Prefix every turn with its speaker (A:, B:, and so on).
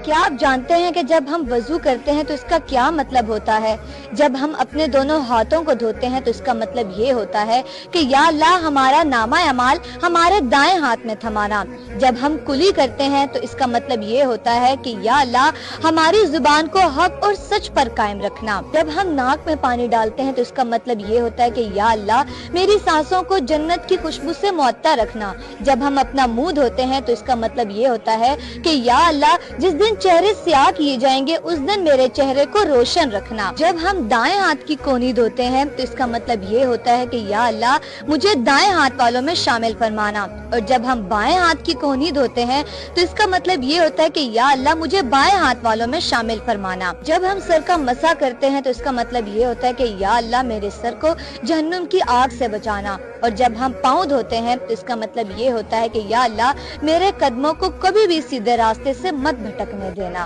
A: کیا آپ جانتے ہیں کہ جب ہم وضو کرتے ہیں تو اس کا کیا مطلب ہوتا ہے؟ جب ہم اپنے دونوں ہاتھوں کو دھوتے ہیں تو اس کا مطلب یہ ہوتا ہے کہ یا اللہ ہمارا نامہ اعمال ہمارے دائیں ہاتھ میں تھمانا۔ جب ہم کلی کرتے ہیں تو اس کا مطلب یہ ہوتا ہے کہ یا اللہ ہماری زبان کو حق اور سچ پر قائم رکھنا۔ جب ہم ناک میں پانی ڈالتے ہیں تو اس کا مطلب یہ ہوتا ہے کہ یا اللہ میری سانسوں کو جنت کی خوشبو سے معطر رکھنا۔ جب ہم اپنا منہ دھوتے ہیں تو اس کا مطلب یہ ہوتا ہے کہ یا اللہ جس دن چہرے سیاہ کیے جائیں گے اس دن میرے چہرے کو روشن رکھنا۔ جب ہم دائیں ہاتھ کی کونی دھوتے ہیں تو اس کا مطلب یہ ہوتا ہے کہ یا اللہ مجھے دائیں ہاتھ والوں میں شامل فرمانا۔ اور جب ہم بائیں ہاتھ کی کونی دھوتے ہیں تو اس کا مطلب یہ ہوتا ہے کہ یا اللہ مجھے بائیں ہاتھ والوں میں شامل فرمانا۔ جب ہم سر کا مسح کرتے ہیں تو اس کا مطلب یہ ہوتا ہے کہ یا اللہ میرے سر کو جہنم کی آگ سے بچانا۔ اور جب ہم پاؤں دھوتے ہیں تو اس کا مطلب یہ ہوتا ہے کہ یا اللہ میرے قدموں کو کبھی بھی سیدھے راستے سے مت بھٹکنے دینا۔